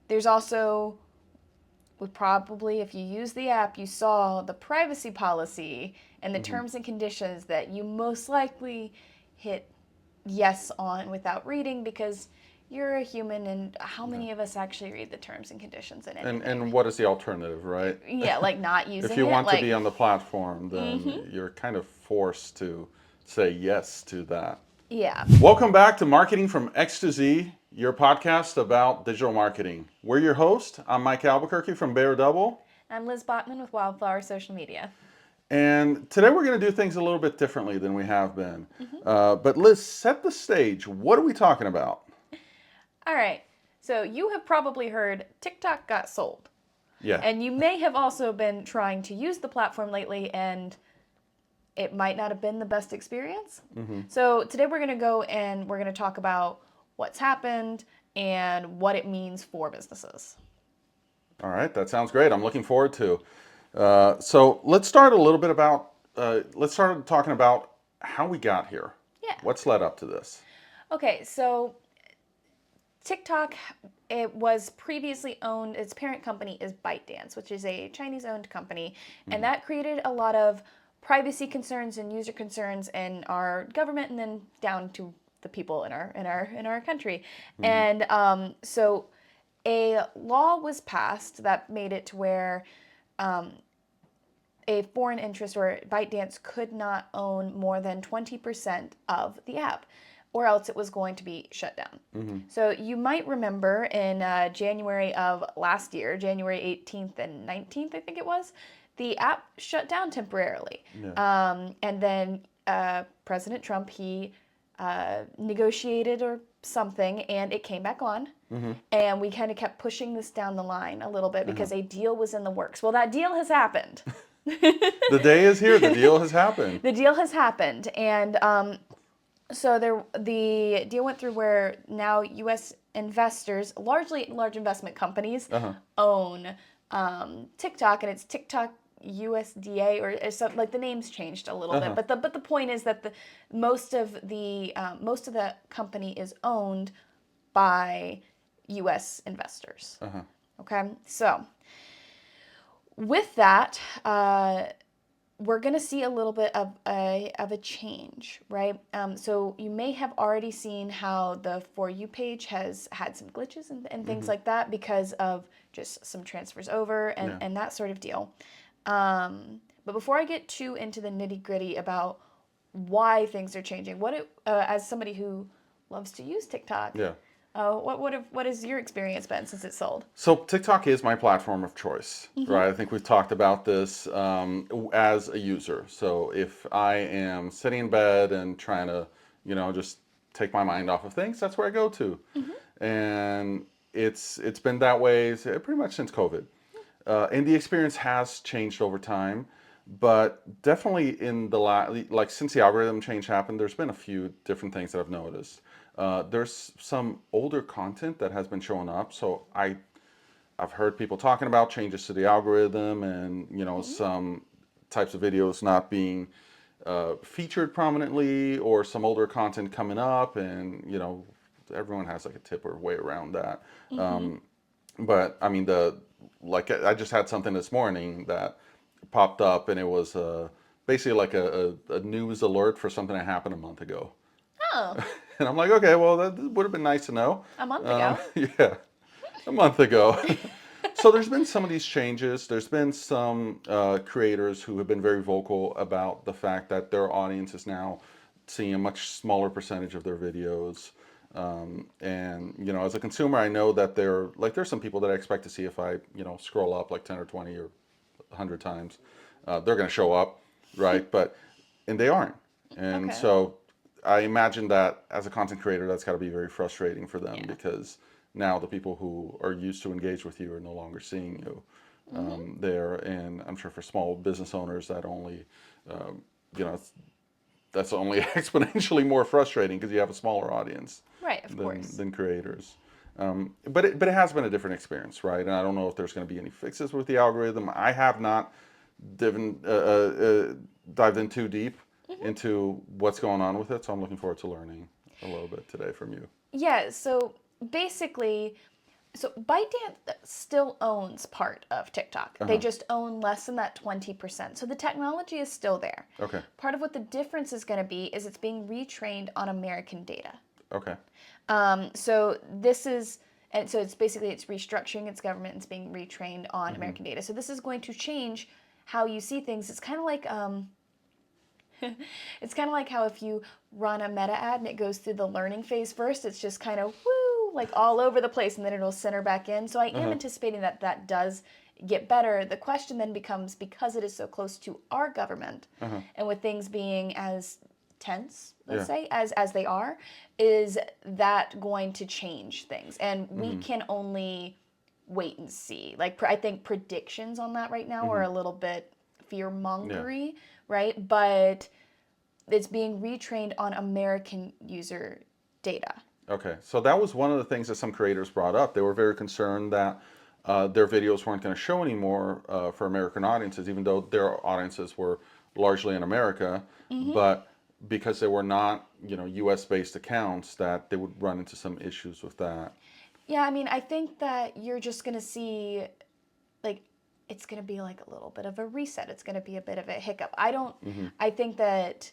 There's also, would probably, if you use the app, you saw the privacy policy and the Hmm. terms and conditions that you most likely hit yes on without reading because you're a human, and how Yeah. many of us actually read the terms and conditions in And anything? what is the alternative, right? Yeah, like not If using you it, want to like, be on the platform, mm-hmm. then you're kind of forced to say yes to that. Yeah. Welcome back to Marketing from X to Z, your podcast about digital marketing. We're your host. I'm Mike Albuquerque from Bear Double. I'm Liz Botman with Wildflower Social Media. And today we're going to do things a little bit differently than we have been. Mm-hmm. But Liz, set the stage. What are we talking about? All right. So you have probably heard TikTok got sold. Yeah. And you may have also been trying to use the platform lately, and it might not have been the best experience. Hmm. So today we're going to go and we're going to talk about what's happened and what it means for businesses. All right, that sounds great. I'm looking forward to. So let's start a little bit about. Let's start talking about how we got here. Yeah. What's led up to this? Okay, so TikTok, it was previously owned, its parent company is ByteDance, which is a Chinese owned company, and Hmm. that created a lot of privacy concerns and user concerns in our government and then down to the people in our country. Hmm. And so a law was passed that made it to where a foreign interest or ByteDance could not own more than 20% of the app, or else it was going to be shut down. Hmm. So you might remember in January of last year, January 18th and 19th, I think it was, the app shut down temporarily. Yeah. And then President Trump, he negotiated or something, and it came back on. Hmm. And we kind of kept pushing this down the line a little bit Uh-huh. because a deal was in the works. Well, that deal has happened. The day is here. The deal has happened. The deal has happened, and so the deal went through where now U.S. investors, largely large investment companies, Uh-huh. own TikTok, and it's TikTok USDA or something, like the name's changed a little bit, Uh-huh. but the point is that the most of the company is owned by U.S. investors. Uh-huh. Okay, so with that, we're going to see a little bit of a change, right? So you may have already seen how the For You page has had some glitches and things Hmm. like that because of just some transfers over Yeah. and that sort of deal. But before I get too into the nitty gritty about why things are changing, as somebody who loves to use TikTok, Yeah. what has your experience been since it's sold? So TikTok is my platform of choice, Mm-hmm. right? I think we've talked about this as a user. So if I am sitting in bed and trying to, just take my mind off of things, that's where I go to. Mm-hmm. And it's been that way pretty much since COVID. And the experience has changed over time, but definitely in like since the algorithm change happened, there's been a few different things that I've noticed. There's some older content that has been showing up, so I've heard people talking about changes to the algorithm and Mm-hmm. some types of videos not being featured prominently or some older content coming up, and everyone has like a tip or way around that. Mm-hmm. Um, but I mean, I just had something this morning that popped up, and it was basically like a news alert for something that happened a month ago. Oh, And I'm like, okay, well, that would have been nice to know. a month ago. Yeah, a month ago. So there's been some of these changes. There's been some creators who have been very vocal about the fact that their audience is now seeing a much smaller percentage of their videos. And as a consumer, I know that there's some people that I expect to see if I scroll up like 10 or 20 or 100 times, they're going to show up, right? And they aren't. And Okay. so I imagine that as a content creator, that's got to be very frustrating for them Yeah. because now the people who are used to engage with you are no longer seeing you Mm-hmm. there. And I'm sure for small business owners, um, you know, that's only exponentially more frustrating because you have a smaller audience Right, of than course. creators. But it has been a different experience, right? And I don't know if there's going to be any fixes with the algorithm. I have not dived in too deep Mm-hmm. into what's going on with it, so I'm looking forward to learning a little bit today from you. Yeah, so basically, So ByteDance still owns part of TikTok. They just own less than that 20%. So the technology is still there. Okay. Part of what the difference is going to be is it's being retrained on American data. Okay. So this is, and so it's basically it's restructuring its government and it's being retrained on American data. So this is going to change how you see things. It's kind of like it's kind of like how if you run a meta ad and it goes through the learning phase first, it's just kind of woo, like all over the place, and then it'll center back in. So I am anticipating that that does get better. The question then becomes, because it is so close to our government, and with things being as tense, let's say, as they are, is that going to change things? And we can only wait and see. Like I think predictions on that right now are a little bit fear-mongery, right? But it's being retrained on American user data. Okay. So that was one of the things that some creators brought up. They were very concerned that their videos weren't going to show anymore for American audiences, even though their audiences were largely in America. But because they were not, U.S. based accounts, that they would run into some issues with that. Yeah, I mean, I think that you're just going to see, like, it's going to be like a little bit of a reset. It's going to be a bit of a hiccup. I think that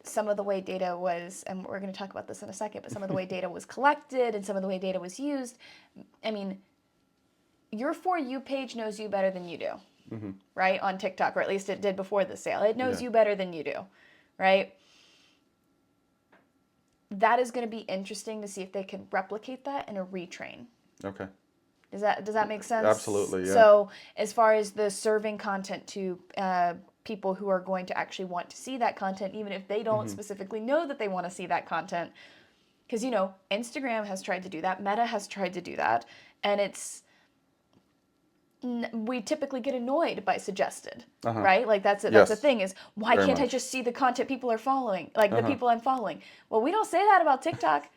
some of the way data was, and we're going to talk about this in a second, but some of the way data was collected and some of the way data was used, I mean, your For You page knows you better than you do, right? On TikTok, or at least it did before the sale. It knows you better than you do, right? That is going to be interesting to see if they can replicate that in a retrain. Okay. Does that make sense? Absolutely, yeah. So as far as the serving content to people who are going to actually want to see that content, even if they don't specifically know that they want to see that content, because Instagram has tried to do that, Meta has tried to do that, and we typically get annoyed by suggested, right? Like that's the thing is, why Very can't I much. just see the content people are following, like the people I'm following? Well, we don't say that about TikTok.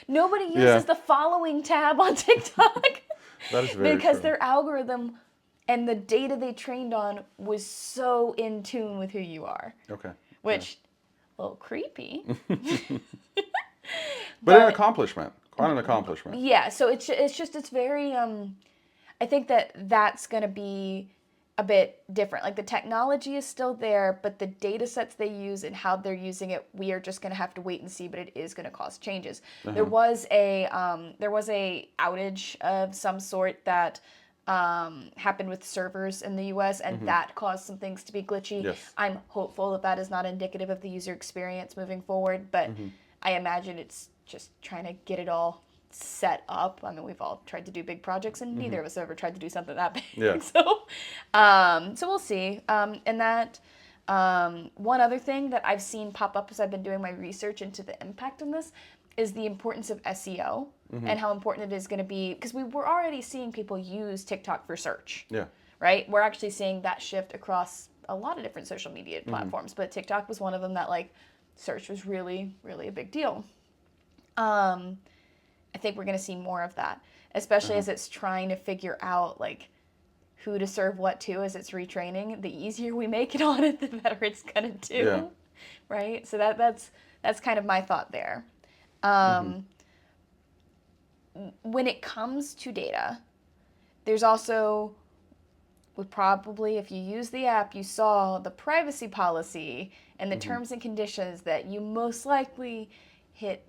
Nobody uses the following tab on TikTok. That is very Because true. their algorithm and the data they trained on was so in tune with who you are. Okay. Which, a little creepy. But an accomplishment. Quite an accomplishment. Yeah, so it's very, I think that's going to be a bit different. Like the technology is still there, but the data sets they use and how they're using it, we are just going to have to wait and see, but it is going to cause changes. There was a outage of some sort that happened with servers in the US, and that caused some things to be glitchy. Yes. I'm hopeful that is not indicative of the user experience moving forward, but I imagine it's just trying to get it all set up. I mean, we've all tried to do big projects, and neither of us have ever tried to do something that big. Yeah. So we'll see. And that one other thing that I've seen pop up as I've been doing my research into the impact on this is the importance of SEO and how important it is going to be, because we were already seeing people use TikTok for search. Yeah. Right? We're actually seeing that shift across a lot of different social media platforms, but TikTok was one of them that like search was really, really a big deal. I think we're going to see more of that, especially as it's trying to figure out like who to serve what to as it's retraining. The easier we make it on it, the better it's going to do. Yeah. Right? So that's kind of my thought there. When it comes to data, there's also, probably if you use the app, you saw the privacy policy and the terms and conditions that you most likely hit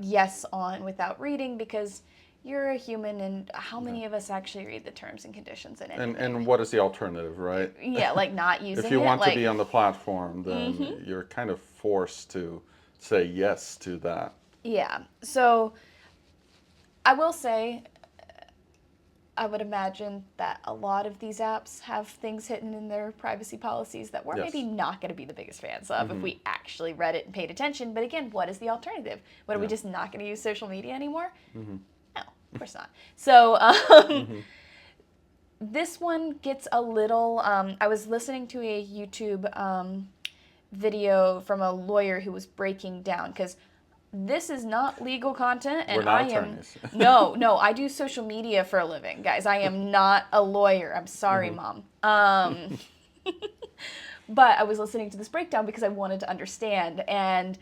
yes on without reading, because you're a human, and how many of us actually read the terms and conditions in anything? And what is the alternative, right? Yeah, like not using it. If you want like, to be on the platform, then you're kind of forced to say yes to that. Yeah. So I will say, I would imagine that a lot of these apps have things hidden in their privacy policies that we're Yes. maybe not going to be the biggest fans of if we actually read it and paid attention. But again, what is the alternative? What, are we just not going to use social media anymore? No, of course not. So this one gets a little, I was listening to a YouTube video from a lawyer who was breaking down, because this is not legal content, and We're not I am attorneys. no, I do social media for a living, guys. I am not a lawyer. I'm sorry, Mom. But I was listening to this breakdown because I wanted to understand, and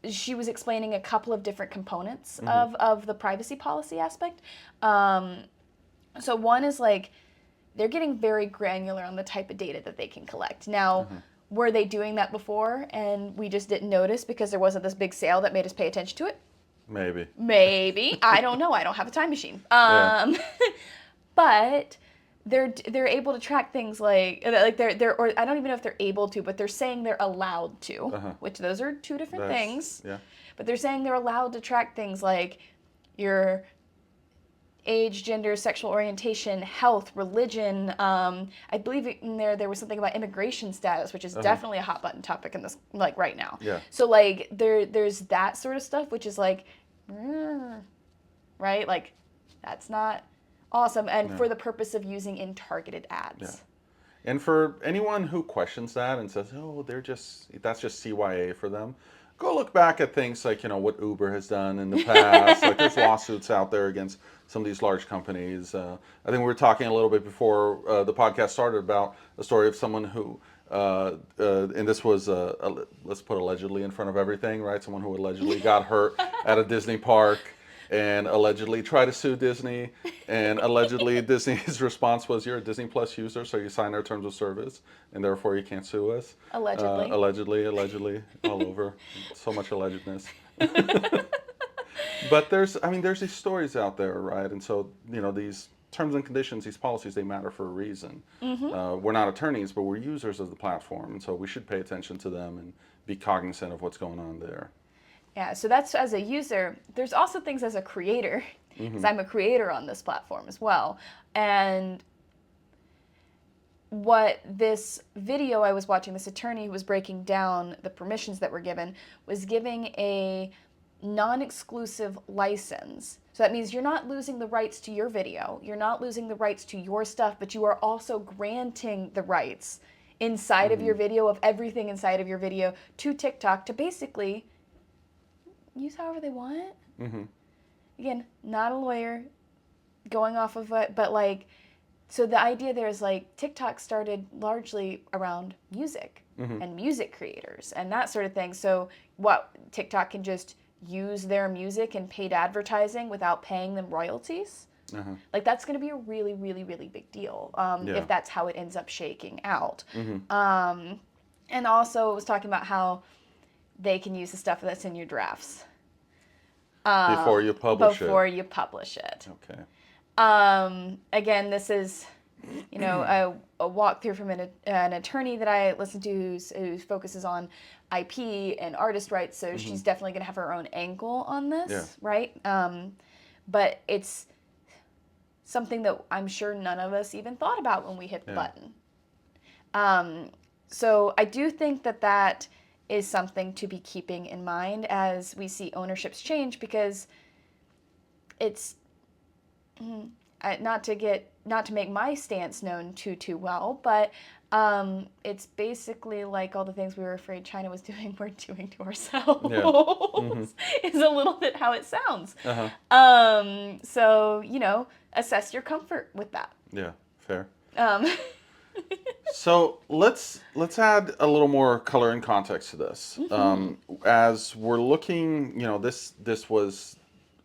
she was explaining a couple of different components of the privacy policy aspect. So one is like they're getting very granular on the type of data that they can collect. Now, were they doing that before and we just didn't notice because there wasn't this big sale that made us pay attention to it? Maybe. Maybe. I don't know. I don't have a time machine. Yeah. But they're able to track things like they're or I don't even know if they're able to, but they're saying they're allowed to, which those are two different things. Yeah. But they're saying they're allowed to track things like your age, gender, sexual orientation, health, religion. I believe in there was something about immigration status, which is definitely a hot button topic in this like right now. Yeah. So like there's that sort of stuff, which is like, right? Like that's not awesome, and for the purpose of using in targeted ads. Yeah. And for anyone who questions that and says, "Oh, that's just CYA for them," go look back at things like what Uber has done in the past. Like there's lawsuits out there against some of these large companies. I think we were talking a little bit before the podcast started about a story of someone who, and this was let's put allegedly in front of everything, right? Someone who allegedly got hurt at a Disney park. And allegedly tried to sue Disney, and allegedly Disney's response was, "You're a Disney Plus user, so you signed our terms of service, and therefore you can't sue us." Allegedly. Allegedly, all over. So much allegedness. But there's these stories out there, right? And so these terms and conditions, these policies, they matter for a reason. We're not attorneys, but we're users of the platform, and so we should pay attention to them and be cognizant of what's going on there. Yeah, so that's as a user. There's also things as a creator, because I'm a creator on this platform as well. And what this video I was watching, this attorney who was breaking down the permissions that were given, was giving a non-exclusive license. So that means you're not losing the rights to your video, you're not losing the rights to your stuff, but you are also granting the rights inside of your video, of everything inside of your video, to TikTok to basically use however they want. Again, not a lawyer, going off of it, but like, so the idea there is like TikTok started largely around music and music creators and that sort of thing. So what, TikTok can just use their music in paid advertising without paying them royalties? Like that's going to be a really, really, really big deal if that's how it ends up shaking out. And also it was talking about how they can use the stuff that's in your drafts. Before you publish it. Okay. Again, this is, a walkthrough from an attorney that I listen to who focuses on IP and artist rights, so she's definitely going to have her own angle on this, right? But it's something that I'm sure none of us even thought about when we hit the button. So I do think that is something to be keeping in mind as we see ownerships change, because it's not to make my stance known too well, but it's basically like all the things we were afraid China was doing, we're doing to ourselves. Is a little bit how it sounds. So assess your comfort with that. Yeah, fair. So let's add a little more color and context to this. As we're looking, this was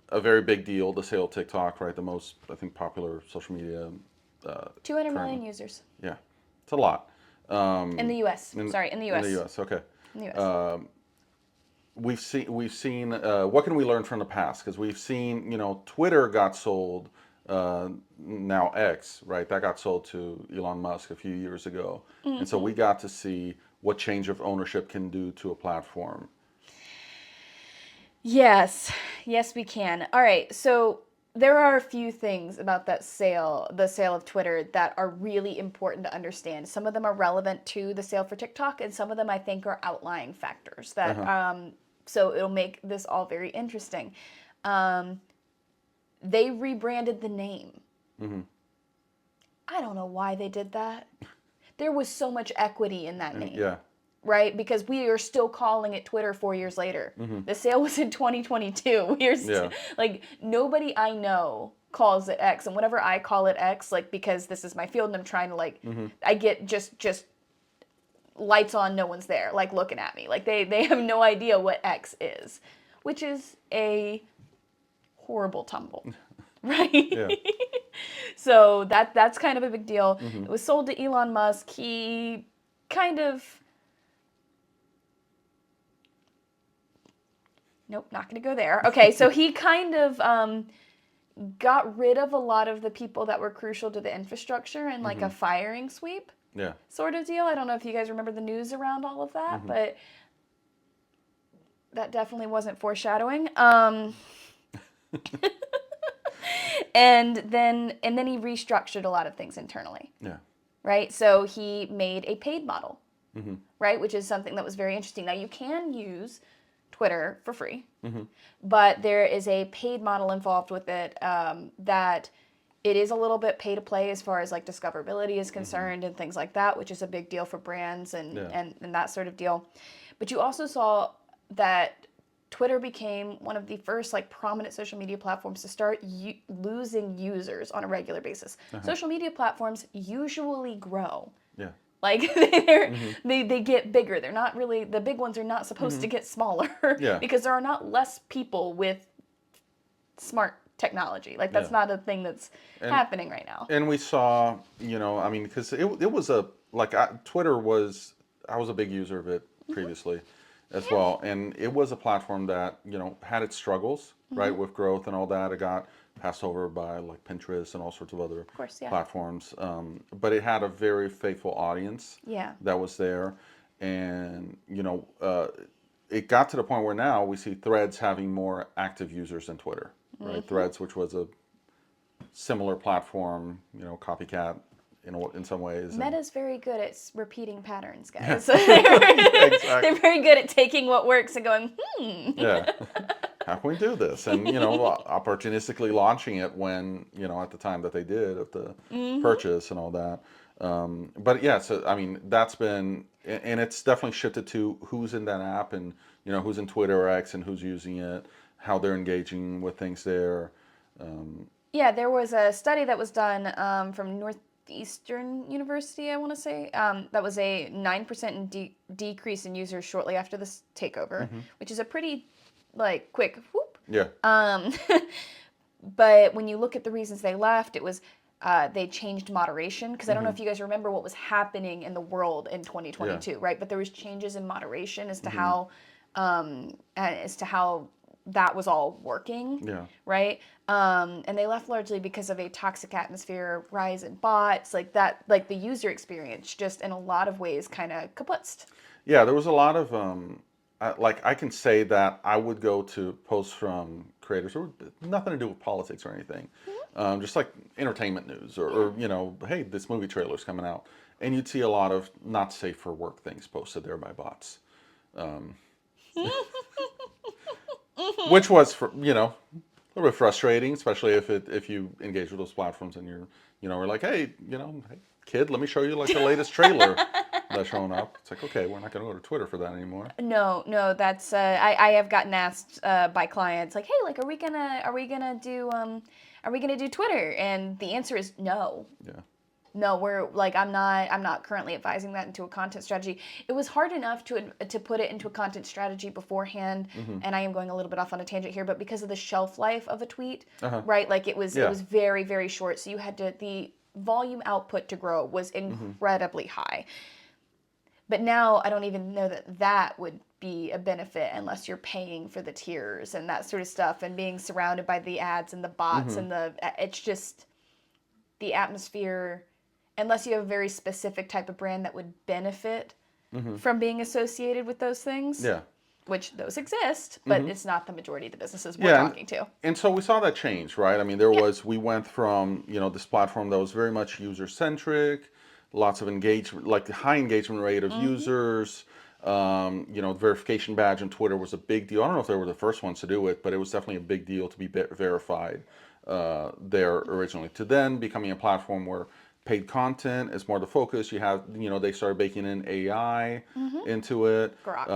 a very big deal, the sale of TikTok, right? The most, I think, popular social media. 200 million users. Yeah, it's a lot. In the U.S. In the U.S. In the U.S. Okay. In the U.S. We've seen. What can we learn from the past? Because we've seen, Twitter got sold. Now X, right? That got sold to Elon Musk a few years ago. And so we got to see what change of ownership can do to a platform. Yes, we can. All right, so there are a few things about the sale of Twitter that are really important to understand. Some of them are relevant to the sale for TikTok, and some of them I think are outlying factors that, so it'll make this all very interesting. They rebranded the name. I don't know why they did that. There was so much equity in that name. Yeah. Right? Because we are still calling it Twitter 4 years later. The sale was in 2022. Like, nobody I know calls it X. And whenever I call it X, like, because this is my field and I'm trying to, like, I get just lights on, no one's there, like looking at me. Like they have no idea what X is, which is a horrible tumble, right? Yeah. So that's kind of a big deal. Mm-hmm. It was sold to Elon Musk. He kind of, nope, not going to go there. Okay, so he kind of got rid of a lot of the people that were crucial to the infrastructure in like a firing sweep Yeah. sort of deal. I don't know if you guys remember the news around all of that, but that definitely wasn't foreshadowing. And then he restructured a lot of things internally, Yeah. right? So he made a paid model, right, which is something that was very interesting. Now you can use Twitter for free, but there is a paid model involved with it that it is a little bit pay to play as far as like discoverability is concerned and things like that, which is a big deal for brands and, Yeah. and that sort of deal. But you also saw that Twitter became one of the first like prominent social media platforms to start losing users on a regular basis. Social media platforms usually grow. Yeah. Like they get bigger. They're not really, the big ones are not supposed to get smaller Yeah. because there are not less people with smart technology. Like that's Yeah. not a thing that's happening right now. And we saw, I mean, because it was a, like, Twitter was, I was a big user of it previously as well. And it was a platform that, had its struggles, right, with growth and all that. It got passed over by like Pinterest and all sorts of other Of course, yeah. platforms. But it had a very faithful audience Yeah. that was there. And, it got to the point where now we see Threads having more active users than Twitter, right? Threads, which was a similar platform, copycat in some ways. Meta's very good at repeating patterns, guys. Exactly. They're very good at taking what works and going, Yeah. How can we do this? And, opportunistically launching it when, at the time that they did of the purchase and all that. But yeah, so, I mean, that's been, and it's definitely shifted to who's in that app and, who's in Twitter or X and who's using it, how they're engaging with things there. Yeah, there was a study that was done from Northeastern University, I want to say, that was a 9% decrease in users shortly after this takeover, which is a pretty, like, quick whoop. Yeah. But when you look at the reasons they left, it was they changed moderation, because I don't know if you guys remember what was happening in the world in 2022, right? But there was changes in moderation as to how that was all working, Yeah. right? And they left largely because of a toxic atmosphere, rise in bots, like that, like the user experience just in a lot of ways kind of kaputzed. Yeah, there was a lot of, like, I can say that I would go to posts from creators who were nothing to do with politics or anything, just like entertainment news or, hey, this movie trailer's coming out. And you'd see a lot of not safe for work things posted there by bots. Which was, a little bit frustrating, especially if you engage with those platforms and we're like, hey, hey, kid, let me show you like the latest trailer that's showing up. It's like, okay, we're not going to go to Twitter for that anymore. No, that's I have gotten asked by clients like, hey, like, are we gonna do Twitter? And the answer is no. Yeah. No, we're like, I'm not currently advising that into a content strategy. It was hard enough to put it into a content strategy beforehand, and I am going a little bit off on a tangent here, but because of the shelf life of a tweet, right? Like it was very, very short, so you had to, the volume output to grow was incredibly high. But now I don't even know that would be a benefit unless you're paying for the tiers and that sort of stuff and being surrounded by the ads and the bots and it's just the atmosphere. Unless you have a very specific type of brand that would benefit from being associated with those things. Yeah. Which those exist, but it's not the majority of the businesses we're talking to. And so we saw that change, right? I mean, we went from, this platform that was very much user-centric, lots of engagement, like the high engagement rate of users. Verification badge on Twitter was a big deal. I don't know if they were the first ones to do it, but it was definitely a big deal to be verified there originally. To then becoming a platform where paid content is more the focus. You have, they started baking in AI into it. Grok.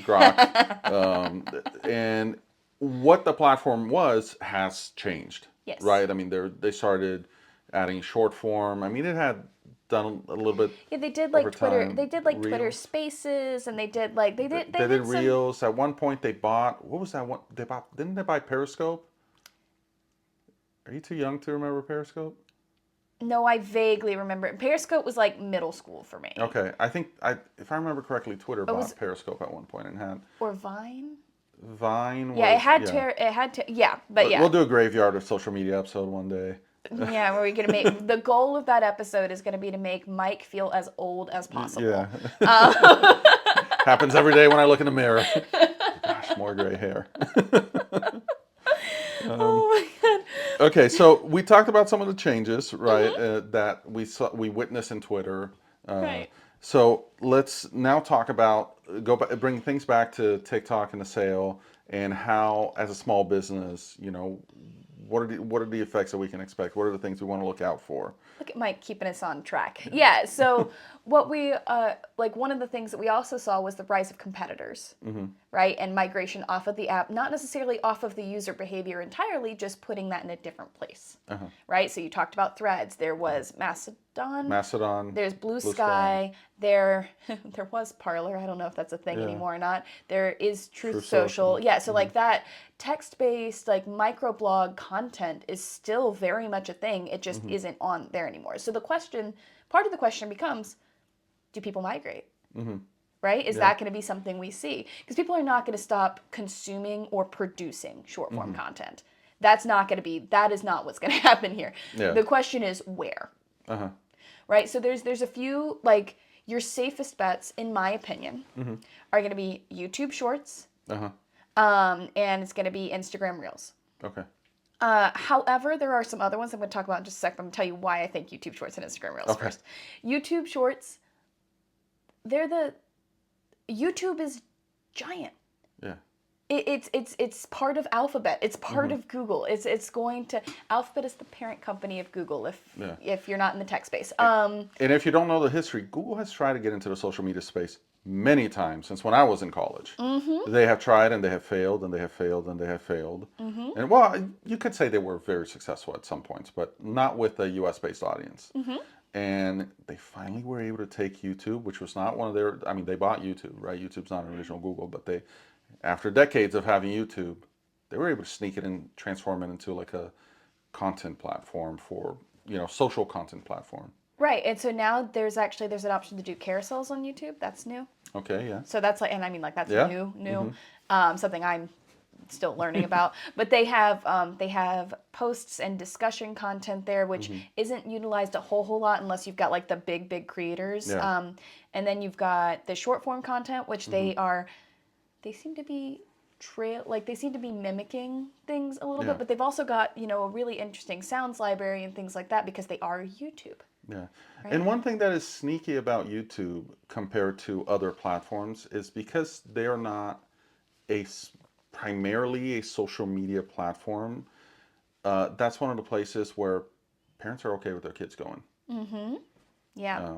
Grok. And what the platform has changed. Yes. Right? I mean, they started adding short form. I mean, it had done a little bit Yeah, they did over like Twitter. time. They did like Twitter Reels. Spaces, and they did like they They did did some. Reels. At one point, they bought, what was that one? They bought, didn't they buy Periscope? Are you too young to remember Periscope? No, I vaguely remember. Periscope was like middle school for me. Okay, I think if I remember correctly, Twitter It was bought Periscope at one point and had or Vine. Vine Yeah, it was had yeah. to. It had to. Yeah, but We'll yeah, do a graveyard of social media episode one day. yeah. Where we're gonna make the goal of that episode is gonna be to make Mike feel as old as Yeah, possible. Um, happens every day when I look in the mirror. Gosh, more gray hair. oh my god. Okay, so we talked about some of the changes, right, Hmm. that we witnessed in Twitter. Uh, Right. so let's now talk about bring things back to TikTok and the sale and how, as a small business, what are the effects that we can expect? What are the things we want to look out for? Look at Mike keeping us on track. Yeah. So what we like one of the things that we also saw was the rise of competitors, right, and migration off of the app, not necessarily off of the user behavior entirely, just putting that in a different place, right? So you talked about Threads. There was Mastodon. Mastodon, There's Blue Blue Sky, Sky. There was Parler. I don't know if that's a thing yeah, anymore or not. There is True Truth Social. Social. Yeah, so like that text-based like microblog content is still very much a thing. It just isn't on there anymore. So part of the question becomes, do people migrate? Right? Is Yeah. that going to be something we see? Because people are not going to stop consuming or producing short form content. That is not what's going to happen here. Yeah. The question is where, Uh-huh. right? So there's a few, like, your safest bets, in my opinion, are going to be YouTube Shorts, Uh-huh. and it's going to be Instagram Reels. Okay. However, there are some other ones I'm going to talk about in just a second. I'm going to tell you why I think YouTube Shorts and Instagram Reels Okay. first. YouTube Shorts, YouTube is giant. Yeah. It's part of Alphabet. It's part of Google. It's going to Alphabet is the parent company of Google Yeah. if you're not in the tech space. And if you don't know the history, Google has tried to get into the social media space many times since when I was in college. They have tried and they have failed and they have failed and they have failed. And well, you could say they were very successful at some points, but not with a US based audience. And they finally were able to take YouTube, which was not one of their, I mean, they bought YouTube, right? YouTube's not an original Google, but they, after decades of having YouTube, they were able to sneak it and transform it into like a content platform for, social content platform. Right, and so now there's an option to do carousels on YouTube. That's new. Okay, yeah. So that's like, and I mean like that's Yeah. new, something I'm still learning about. But they have posts and discussion content there, which isn't utilized a whole lot unless you've got like the big creators. Yeah. And then you've got the short form content, which they seem to be they seem to be mimicking things a little Yeah. bit, but they've also got a really interesting sounds library and things like that because they are YouTube. Yeah. Right. And one thing that is sneaky about YouTube compared to other platforms is because they are not primarily a social media platform. That's one of the places where parents are okay with their kids going. Yeah.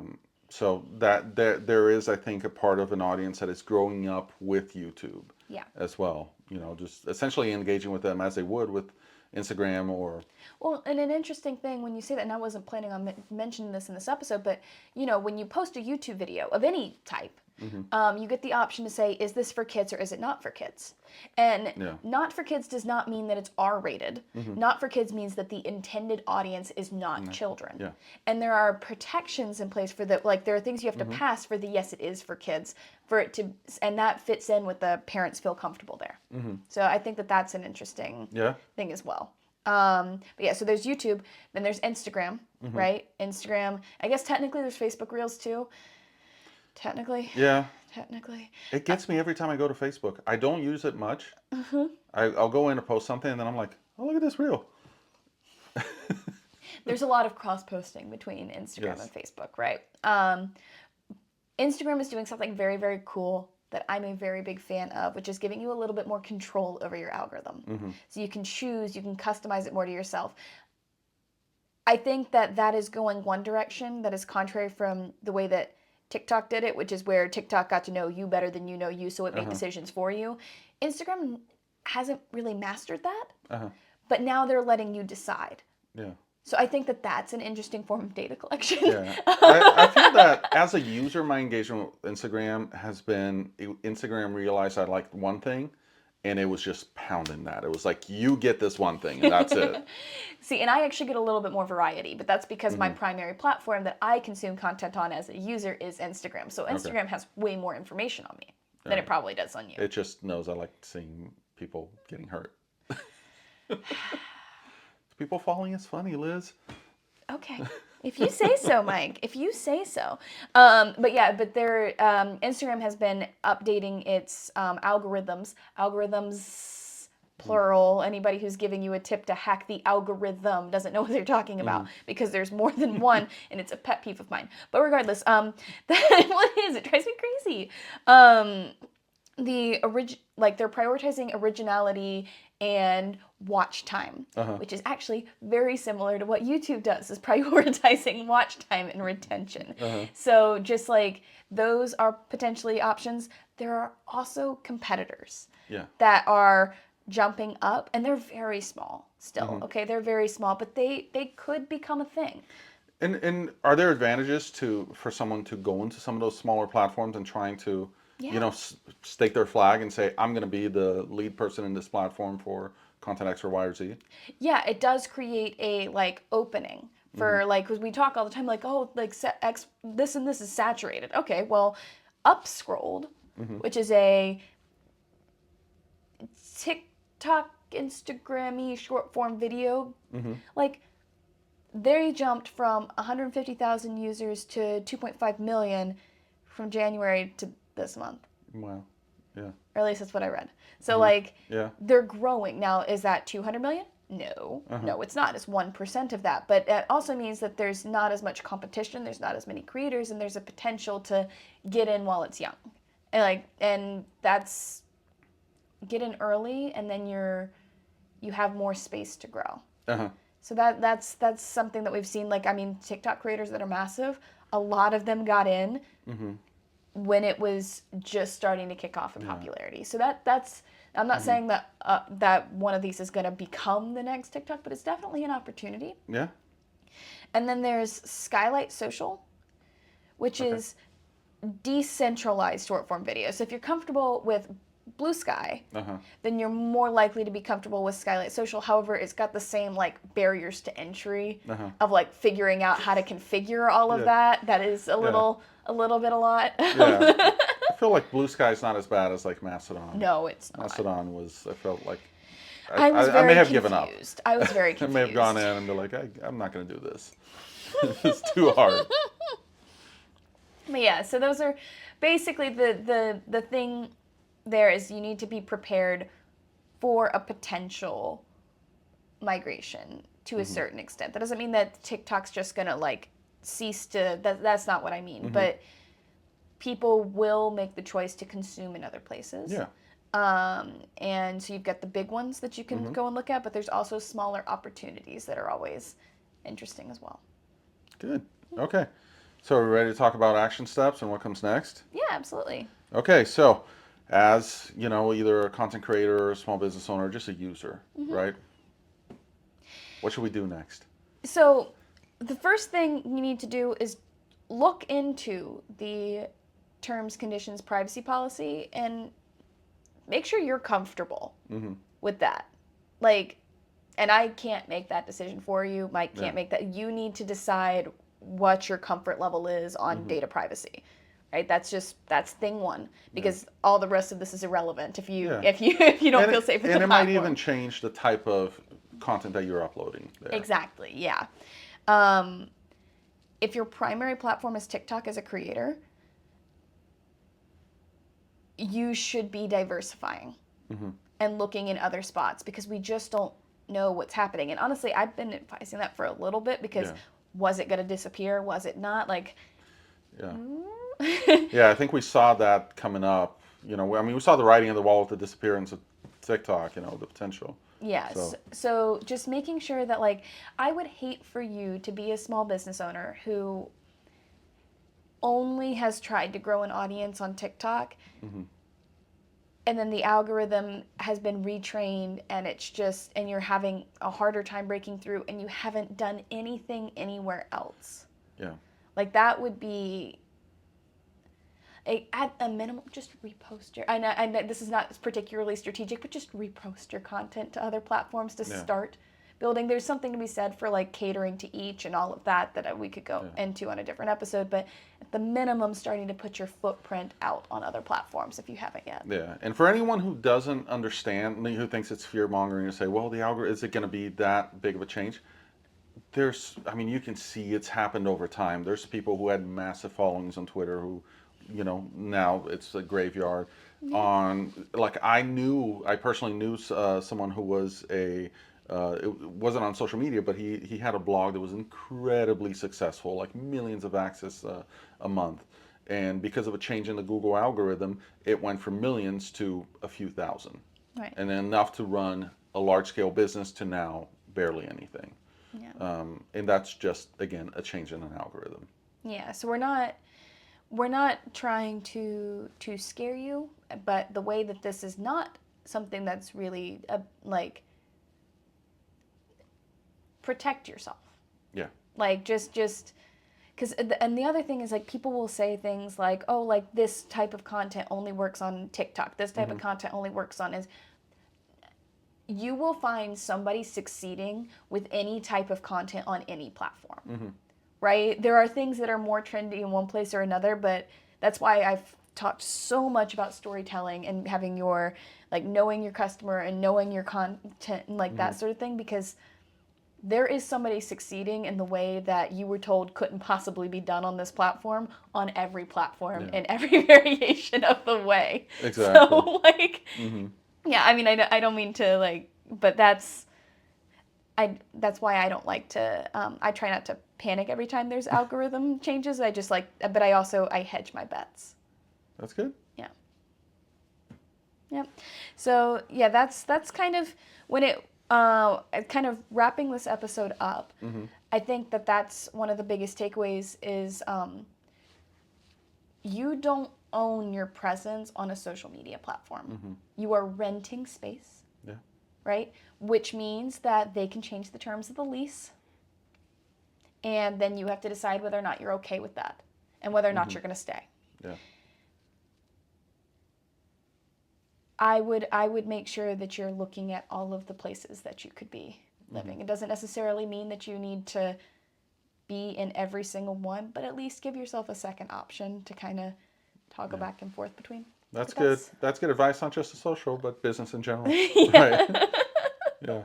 So that there is, I think, a part of an audience that is growing up with YouTube. Yeah. As well. Just essentially engaging with them as they would with Instagram or. Well, and an interesting thing when you say that, and I wasn't planning on mentioning this in this episode, but when you post a YouTube video of any type, you get the option to say, is this for kids or is it not for kids? And not for kids does not mean that it's R-rated. Not for kids means that the intended audience is not children. Yeah. And there are protections in place for that. Like there are things you have to pass for the yes, it is for kids, for it to, and that fits in with the parents feel comfortable there. So I think that that's an interesting thing as well. But yeah, so there's YouTube, then there's Instagram, right? Instagram. I guess technically there's Facebook Reels too. Technically. Yeah. Technically. It gets me every time I go to Facebook. I don't use it much. I'll go in to post something and then I'm like, oh, look at this reel. There's a lot of cross-posting between Instagram and Facebook, right? Instagram is doing something very, very cool that I'm a very big fan of, which is giving you a little bit more control over your algorithm. So you can choose, you can customize it more to yourself. I think that is going one direction that is contrary from the way that TikTok did it, which is where TikTok got to know you better than you know you, so it made decisions for you. Instagram hasn't really mastered that, but now they're letting you decide. Yeah. So I think that that's an interesting form of data collection. Yeah. I feel that as a user, my engagement with Instagram has been Instagram realized I liked one thing and it was just pounding that. It was like, you get this one thing and that's it. See, and I actually get a little bit more variety, but that's because my Hmm. primary platform that I consume content on as a user is Instagram. So Okay. Instagram has way more information on me All than it right. probably does on you. It just knows I like seeing people getting hurt. People falling is funny, Liz. Okay. If you say so, Mike. If you say so. But yeah, but their Instagram has been updating its algorithms. Algorithms, plural. Anybody who's giving you a tip to hack the algorithm doesn't know what they're talking about because there's more than one, and it's a pet peeve of mine. But regardless, what is it? Drives me crazy. They're prioritizing originality and watch time, which is actually very similar to what YouTube does, is prioritizing watch time and retention. So just like those are potentially options, there are also competitors Yeah. that are jumping up, and they're very small still. Okay, they're very small, but they could become a thing. And are there advantages for someone to go into some of those smaller platforms and trying to, Yeah. stake their flag and say, I'm going to be the lead person in this platform for content X or Y or Z? Yeah, it does create a like opening for like, because we talk all the time like, oh, like X, this and this is saturated. Okay, well, up scrolled, which is a TikTok, Instagram-y short form video, like they jumped from 150,000 users to 2.5 million from January to this month. Wow. Yeah. Or at least that's what I read. So like Yeah. they're growing. Now, is that 200 million? No. No, it's not. It's 1% of that. But it also means that there's not as much competition, there's not as many creators, and there's a potential to get in while it's young. And that's get in early, and then you have more space to grow. Uh-huh. So that's something that we've seen. Like, I mean, TikTok creators that are massive, a lot of them got in when it was just starting to kick off in popularity. So that's I'm not saying that that one of these is going to become the next TikTok, but it's definitely an opportunity. Yeah. And then there's Skylight Social, which is decentralized short form video. So if you're comfortable with Blue Sky, then you're more likely to be comfortable with Skylight Social. However, it's got the same like barriers to entry of like figuring out how to configure all of that. That is a little bit a lot. Yeah. I feel like Blue Sky is not as bad as like Mastodon. No, it's not. Mastodon was, I felt like, I was I very may have confused. given up. I was very I confused. may have gone in and be like, I'm not going to do this. It's too hard. But yeah, so those are basically the thing there is you need to be prepared for a potential migration to a certain extent. That doesn't mean that TikTok's just going to like cease to that's not what I mean, but people will make the choice to consume in other places. Yeah. And so you've got the big ones that you can go and look at, but there's also smaller opportunities that are always interesting as well. Good. Okay. So are we ready to talk about action steps and what comes next? Yeah, absolutely. Okay, so as either a content creator or a small business owner, or just a user, right? What should we do next? So the first thing you need to do is look into the terms, conditions, privacy policy and make sure you're comfortable with that. Like, and I can't make that decision for you. Mike can't make that. You need to decide what your comfort level is on data privacy. Right? That's thing one, because all the rest of this is irrelevant if you don't feel safe with the platform. And it might even change the type of content that you're uploading there. Exactly, yeah. If your primary platform is TikTok as a creator, you should be diversifying and looking in other spots, because we just don't know what's happening. And honestly, I've been advising that for a little bit, because was it going to disappear? Was it not? Like, yeah, I think we saw that coming up. We saw the writing on the wall with the disappearance of TikTok, the potential. Yes. So just making sure that, like, I would hate for you to be a small business owner who only has tried to grow an audience on TikTok and then the algorithm has been retrained, and it's just, and you're having a harder time breaking through, and you haven't done anything anywhere else. Yeah. Like that would be at a minimum, just repost your. I know this is not particularly strategic, but just repost your content to other platforms to Yeah. start building. There's something to be said for like catering to each and all of that we could go Yeah. into on a different episode. But at the minimum, starting to put your footprint out on other platforms if you haven't yet. Yeah, and for anyone who doesn't understand, who thinks it's fear mongering to say, well, the algorithm, is it going to be that big of a change? I mean, you can see it's happened over time. There's people who had massive followings on Twitter who, now it's a graveyard. Yeah. Like I personally knew someone who was it wasn't on social media, but he had a blog that was incredibly successful, like millions of access a month. And because of a change in the Google algorithm, it went from millions to a few thousand. Right. And then enough to run a large scale business to now barely anything. Yeah. And that's just, again, a change in an algorithm. Yeah. So we're not trying to scare you, but the way that this is not something that's really like protect yourself. Yeah. Like just because, and the other thing is like people will say things like, oh, like this type of content only works on TikTok, this type of content only works on is. You will find somebody succeeding with any type of content on any platform, right? There are things that are more trendy in one place or another, but that's why I've talked so much about storytelling and having your, like, knowing your customer and knowing your content and like that sort of thing, because there is somebody succeeding in the way that you were told couldn't possibly be done on this platform on every platform Yeah. in every variation of the way. Exactly. So like, yeah, I mean, I don't mean to like, but that's why I don't like to. I try not to panic every time there's algorithm changes. I just like, but I hedge my bets. That's good. Yeah. Yep. So yeah, that's kind of when kind of wrapping this episode up. I think that's one of the biggest takeaways is you don't own your presence on a social media platform. You are renting space. Yeah. Right? Which means that they can change the terms of the lease. And then you have to decide whether or not you're okay with that and whether or not you're going to stay. Yeah. I would make sure that you're looking at all of the places that you could be living. It doesn't necessarily mean that you need to be in every single one, but at least give yourself a second option to kind of toggle back and forth between. That's But good. That's good advice, not just to social, but business in general. Yeah. Right. Yeah.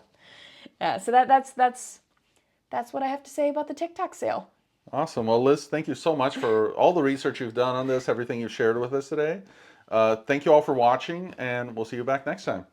Yeah, so that's what I have to say about the TikTok sale. Awesome. Well, Liz, thank you so much for all the research you've done on this, everything you've shared with us today. Thank you all for watching, and we'll see you back next time.